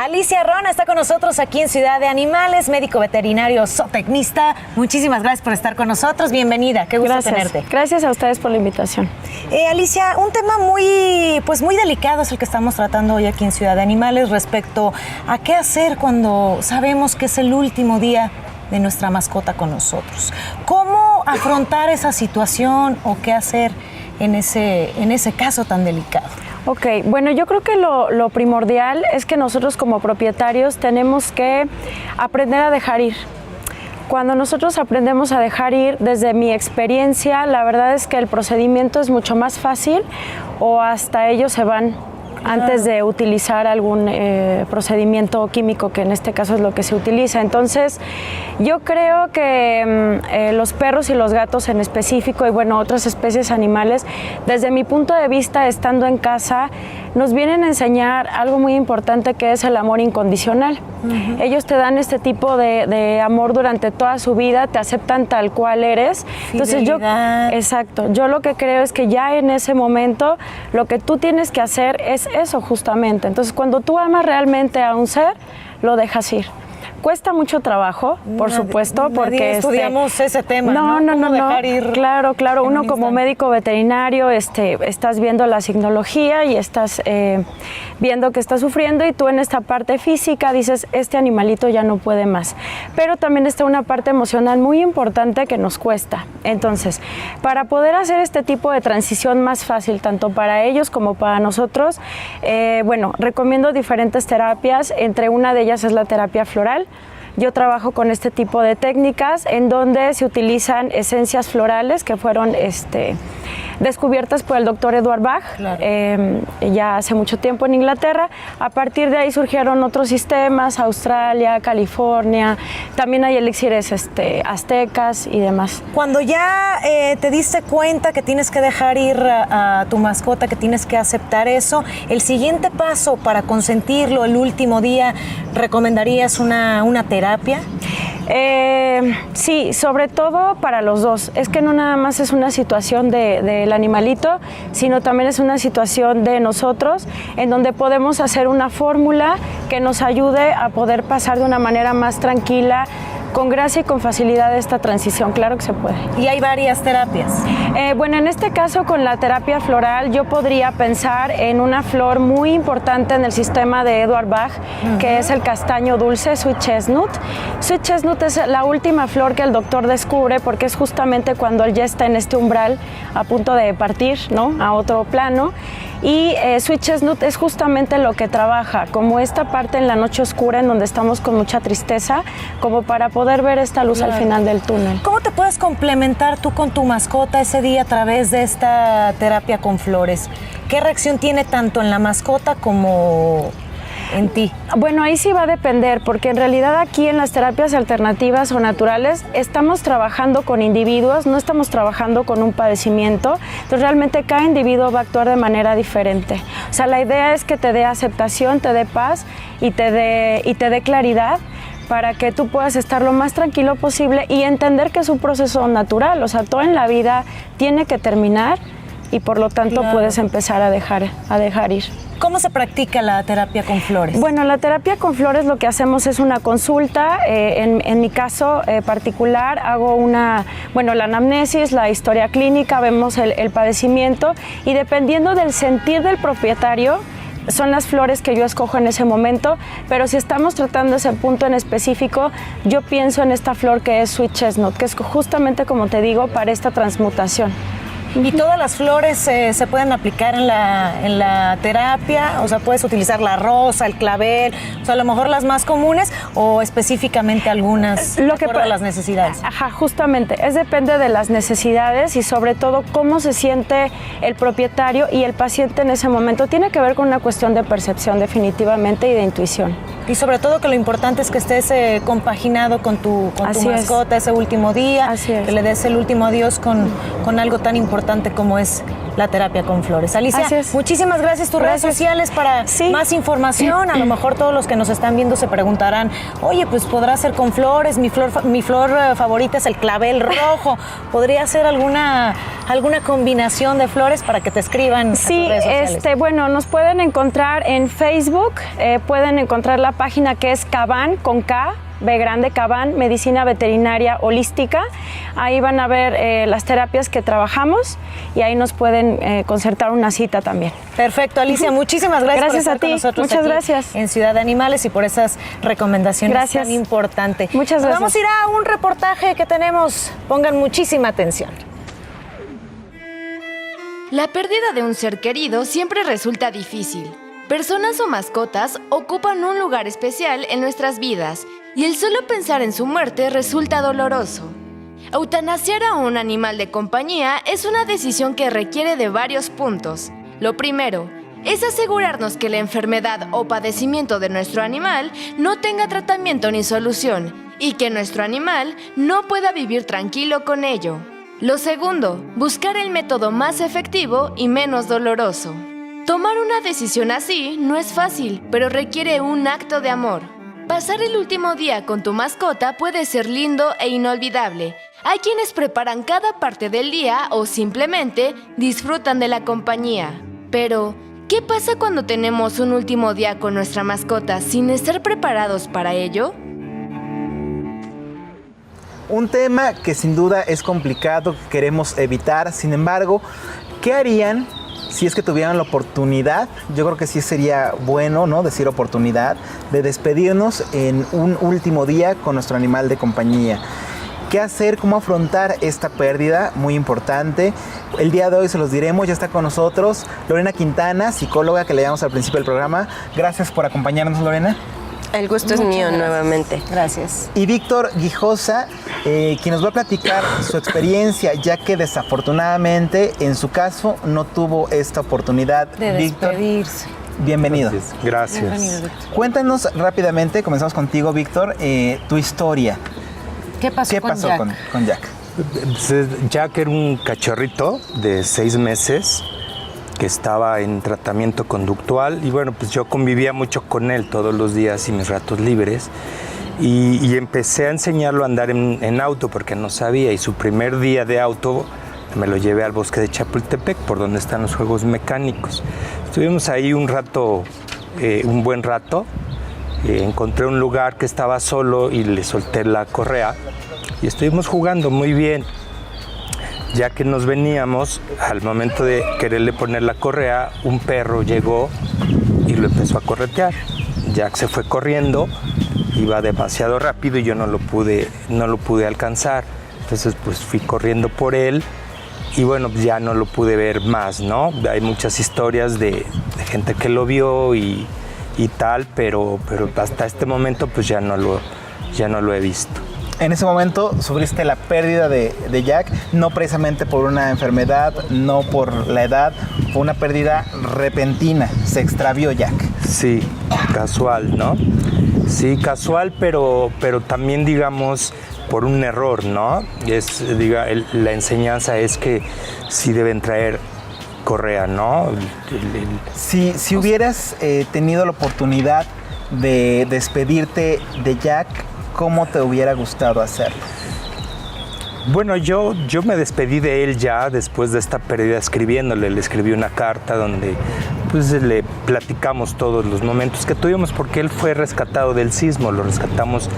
Alicia Rona está con nosotros aquí en Ciudad de Animales, médico veterinario zootecnista. Muchísimas gracias por estar con nosotros. Bienvenida, qué gusto tenerte. Gracias a ustedes por la invitación. Alicia, un tema muy delicado es el que estamos tratando hoy aquí en Ciudad de Animales respecto a qué hacer cuando sabemos que es el último día de nuestra mascota con nosotros. ¿Cómo afrontar esa situación o qué hacer en ese caso tan delicado? Ok, bueno, yo creo que lo primordial es que nosotros como propietarios tenemos que aprender a dejar ir. Cuando nosotros aprendemos a dejar ir, desde mi experiencia, la verdad es que el procedimiento es mucho más fácil o hasta ellos se van antes de utilizar algún procedimiento químico, que en este caso es lo que se utiliza. Entonces, yo creo que los perros y los gatos en específico, y bueno, otras especies animales, desde mi punto de vista, estando en casa, nos vienen a enseñar algo muy importante que es el amor incondicional. Ellos te dan este tipo de amor durante toda su vida, te aceptan tal cual eres. Entonces yo lo que creo es que ya en ese momento lo que tú tienes que hacer es eso justamente. Entonces cuando tú amas realmente a un ser, lo dejas ir. Cuesta mucho trabajo, por supuesto, porque estudiamos ese tema. No. Claro. Uno como médico veterinario, estás viendo la signología y estás viendo que está sufriendo, y tú en esta parte física dices, este animalito ya no puede más. Pero también está una parte emocional muy importante que nos cuesta. Entonces, para poder hacer este tipo de transición más fácil, tanto para ellos como para nosotros, recomiendo diferentes terapias. Entre una de ellas es la terapia floral. Yo trabajo con este tipo de técnicas en donde se utilizan esencias florales que fueron descubiertas por el doctor Edward Bach, ya hace mucho tiempo en Inglaterra. A partir de ahí surgieron otros sistemas, Australia, California, también hay elixires aztecas y demás. Cuando ya te diste cuenta que tienes que dejar ir a tu mascota, que tienes que aceptar eso, el siguiente paso para consentirlo el último día, ¿recomendarías una terapia? Sí, sobre todo para los dos. Es que no nada más es una situación del animalito, sino también es una situación de nosotros, en donde podemos hacer una fórmula que nos ayude a poder pasar de una manera más tranquila, con gracia y con facilidad esta transición. Claro que se puede. ¿Y hay varias terapias? En este caso con la terapia floral yo podría pensar en una flor muy importante en el sistema de Edward Bach, que es el castaño dulce, Sweet Chestnut. Sweet Chestnut es la última flor que el doctor descubre, porque es justamente cuando él ya está en este umbral a punto de partir, ¿no?, a otro plano. Y Sweet Chestnut es justamente lo que trabaja, como esta parte en la noche oscura en donde estamos con mucha tristeza, como para poder ver esta luz al final del túnel. ¿Cómo te puedes complementar tú con tu mascota ese día a través de esta terapia con flores? ¿Qué reacción tiene tanto en la mascota como en ti? Bueno, ahí sí va a depender, porque en realidad aquí en las terapias alternativas o naturales estamos trabajando con individuos, no estamos trabajando con un padecimiento. Entonces realmente cada individuo va a actuar de manera diferente. O sea, la idea es que te dé aceptación, te dé paz y te dé claridad, para que tú puedas estar lo más tranquilo posible y entender que es un proceso natural. O sea, todo en la vida tiene que terminar y por lo tanto puedes empezar a dejar ir. ¿Cómo se practica la terapia con flores? Bueno, la terapia con flores lo que hacemos es una consulta. En mi caso particular hago la anamnesis, la historia clínica, vemos el padecimiento, y dependiendo del sentir del propietario, son las flores que yo escojo en ese momento. Pero si estamos tratando ese punto en específico, yo pienso en esta flor que es Sweet Chestnut, que es justamente, como te digo, para esta transmutación. ¿Y todas las flores se pueden aplicar en la terapia? O sea, puedes utilizar la rosa, el clavel, o sea, a lo mejor las más comunes, o específicamente algunas de acuerdo a las necesidades. Ajá, justamente, depende de las necesidades y sobre todo cómo se siente el propietario y el paciente en ese momento. Tiene que ver con una cuestión de percepción definitivamente y de intuición. Y sobre todo que lo importante es que estés compaginado con tu mascota ese último día, que le des el último adiós con algo tan importante como es la terapia con flores. Alicia, muchísimas gracias. Tus redes sociales para más información. A lo mejor todos los que nos están viendo se preguntarán, oye, pues podrá ser con flores, mi flor favorita es el clavel rojo. ¿Podría ser alguna combinación de flores para que te escriban? Sí, a tus redes sociales? Bueno, nos pueden encontrar en Facebook, pueden encontrar la página que es Caban, con K, B grande, Caban, Medicina Veterinaria Holística. Ahí van a ver las terapias que trabajamos y ahí nos pueden concertar una cita también. Perfecto, Alicia, muchísimas gracias. Gracias por estar a ti, con nosotros muchas aquí gracias. En Ciudad de Animales y por esas recomendaciones tan importantes. Muchas gracias. Vamos a ir a un reportaje que tenemos. Pongan muchísima atención. La pérdida de un ser querido siempre resulta difícil. Personas o mascotas ocupan un lugar especial en nuestras vidas y el solo pensar en su muerte resulta doloroso. Eutanasiar a un animal de compañía es una decisión que requiere de varios puntos. Lo primero es asegurarnos que la enfermedad o padecimiento de nuestro animal no tenga tratamiento ni solución y que nuestro animal no pueda vivir tranquilo con ello. Lo segundo, buscar el método más efectivo y menos doloroso. Tomar una decisión así no es fácil, pero requiere un acto de amor. Pasar el último día con tu mascota puede ser lindo e inolvidable. Hay quienes preparan cada parte del día o simplemente disfrutan de la compañía. Pero, ¿qué pasa cuando tenemos un último día con nuestra mascota sin estar preparados para ello? Un tema que sin duda es complicado, que queremos evitar. Sin embargo, ¿qué harían si es que tuvieran la oportunidad? Yo creo que sí sería bueno, ¿no?, decir oportunidad, de despedirnos en un último día con nuestro animal de compañía. ¿Qué hacer? ¿Cómo afrontar esta pérdida? Muy importante. El día de hoy se los diremos. Ya está con nosotros Lorena Quintana, psicóloga, que le llamamos al principio del programa. Gracias por acompañarnos, Lorena. El gusto es mío nuevamente. Gracias. Y Víctor Guijosa, quien nos va a platicar su experiencia, ya que desafortunadamente en su caso no tuvo esta oportunidad de despedirse. Bienvenido. Gracias. Bienvenido, Víctor. Cuéntanos rápidamente, comenzamos contigo, Víctor, tu historia. ¿Qué pasó con Jack? Jack era un cachorrito de 6 meses que estaba en tratamiento conductual y bueno, pues yo convivía mucho con él todos los días y mis ratos libres y empecé a enseñarlo a andar en auto porque no sabía, y su primer día de auto me lo llevé al bosque de Chapultepec, por donde están los juegos mecánicos. Estuvimos ahí un buen rato, encontré un lugar que estaba solo y le solté la correa y estuvimos jugando muy bien. Ya que nos veníamos, al momento de quererle poner la correa, un perro llegó y lo empezó a corretear. Jack se fue corriendo, iba demasiado rápido y yo no lo pude alcanzar. Entonces pues fui corriendo por él y bueno, ya no lo pude ver más, ¿no? Hay muchas historias de gente que lo vio y tal, pero hasta este momento pues ya no lo he visto. En ese momento sufriste la pérdida de Jack, no precisamente por una enfermedad, no por la edad, fue una pérdida repentina, se extravió Jack. Sí, casual, ¿no? Sí, casual, pero también, digamos, por un error, ¿no? La enseñanza es que sí deben traer correa, ¿no? Si hubieras tenido la oportunidad de despedirte de Jack, ¿cómo te hubiera gustado hacerlo? Bueno, yo me despedí de él ya después de esta pérdida escribiéndole. Le escribí una carta donde pues le platicamos todos los momentos que tuvimos, porque él fue rescatado del sismo. Lo rescatamos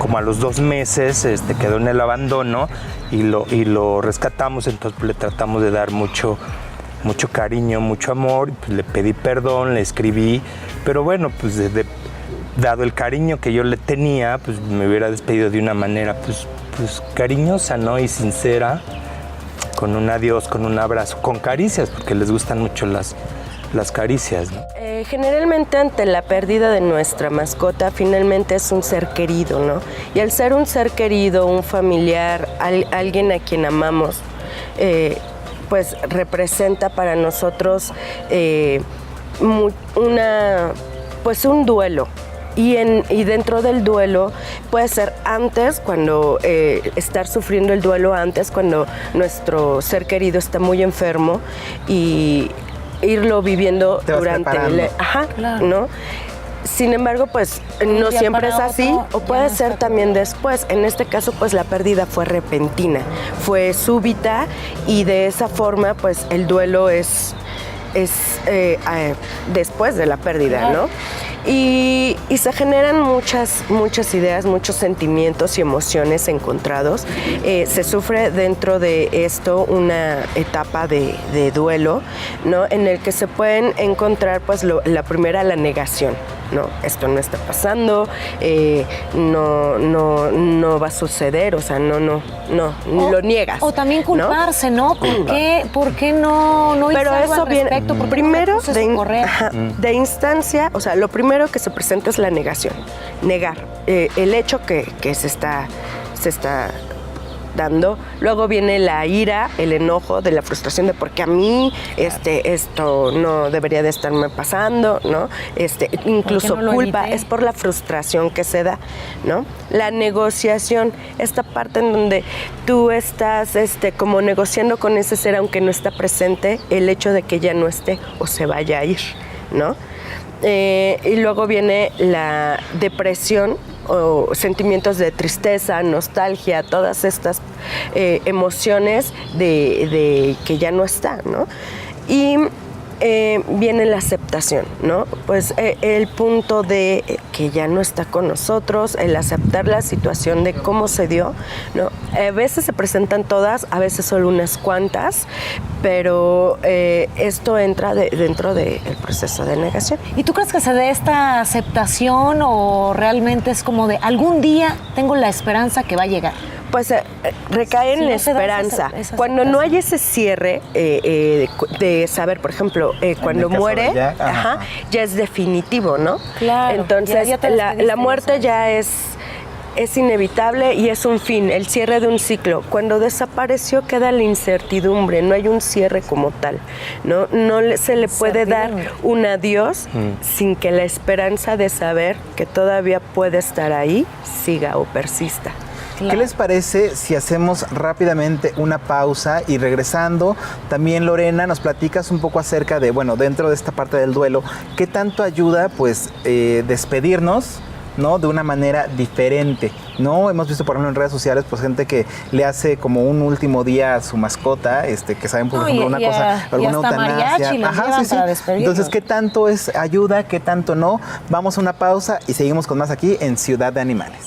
como a los 2 meses, quedó en el abandono y lo rescatamos. Entonces le tratamos de dar mucho cariño, mucho amor. Pues, le pedí perdón, le escribí, pero bueno, pues dado el cariño que yo le tenía, pues me hubiera despedido de una manera pues cariñosa, ¿no? Y sincera, con un adiós, con un abrazo, con caricias, porque les gustan mucho las caricias, ¿no? Generalmente ante la pérdida de nuestra mascota, finalmente es un ser querido, ¿no? Y al ser un ser querido, un familiar, alguien a quien amamos, pues representa para nosotros un duelo. y dentro del duelo puede ser antes, cuando estar sufriendo el duelo antes, cuando nuestro ser querido está muy enfermo y irlo viviendo Te vas durante preparando. Claro. ¿no? Sin embargo, pues Un no día siempre es para así, otro, o ya puede no ser está también después. En este caso, pues la pérdida fue repentina, fue súbita y de esa forma, pues el duelo es después de la pérdida, ¿no? Y se generan muchas ideas, muchos sentimientos y emociones encontrados. Se sufre dentro de esto una etapa de duelo, ¿no? En el que se pueden encontrar, pues, la primera, la negación, ¿no? Esto no está pasando, no va a suceder, o sea, no, lo niegas. O también ¿no? culparse, ¿no? ¿Por qué no hice Pero algo eso al viene respecto? ¿Por qué no primero me puse a socorrer? de instancia, o sea, lo primero que se presenta es la negación, negar el hecho que se está dando. Luego viene la ira, el enojo, de la frustración de por qué a mí esto no debería de estarme pasando, ¿no? Incluso ¿Por qué no lo culpa, evité? es por la frustración que se da, ¿no? La negociación, esta parte en donde tú estás como negociando con ese ser aunque no está presente, el hecho de que ya no esté o se vaya a ir, ¿no? Y luego viene la depresión o sentimientos de tristeza, nostalgia, todas estas emociones de que ya no está, ¿no? Y viene la aceptación, ¿no? Pues el punto de que ya no está con nosotros, el aceptar la situación de cómo se dio, ¿no? A veces se presentan todas, a veces solo unas cuantas, pero esto entra dentro del proceso de negación. ¿Y tú crees que se dé esta aceptación o realmente es como de algún día tengo la esperanza que va a llegar? Pues recae en Si la no se da esperanza. esa Cuando no aceptación. hay ese cierre de saber, por ejemplo, cuando el caso muere, de Jack, ajá. ya es definitivo, ¿no? Claro, Entonces, ya te despediste la de muerte eso. ya es inevitable y es un fin, el cierre de un ciclo. Cuando desapareció queda la incertidumbre, no hay un cierre como tal, ¿no? Se le puede dar un adiós sin que la esperanza de saber que todavía puede estar ahí siga o persista. ¿Qué les parece si hacemos rápidamente una pausa y regresando, también Lorena, nos platicas un poco acerca de, bueno, dentro de esta parte del duelo, qué tanto ayuda, pues, despedirnos, ¿no? De una manera diferente, ¿no? Hemos visto, por ejemplo, en redes sociales, pues, gente que le hace como un último día a su mascota, que saben, por No, ejemplo, y una a- cosa, y alguna hasta eutanasia. mariachi les llevan para despedirlos. Entonces, ¿qué tanto es ayuda, qué tanto no? Vamos a una pausa y seguimos con más aquí en Ciudad de Animales.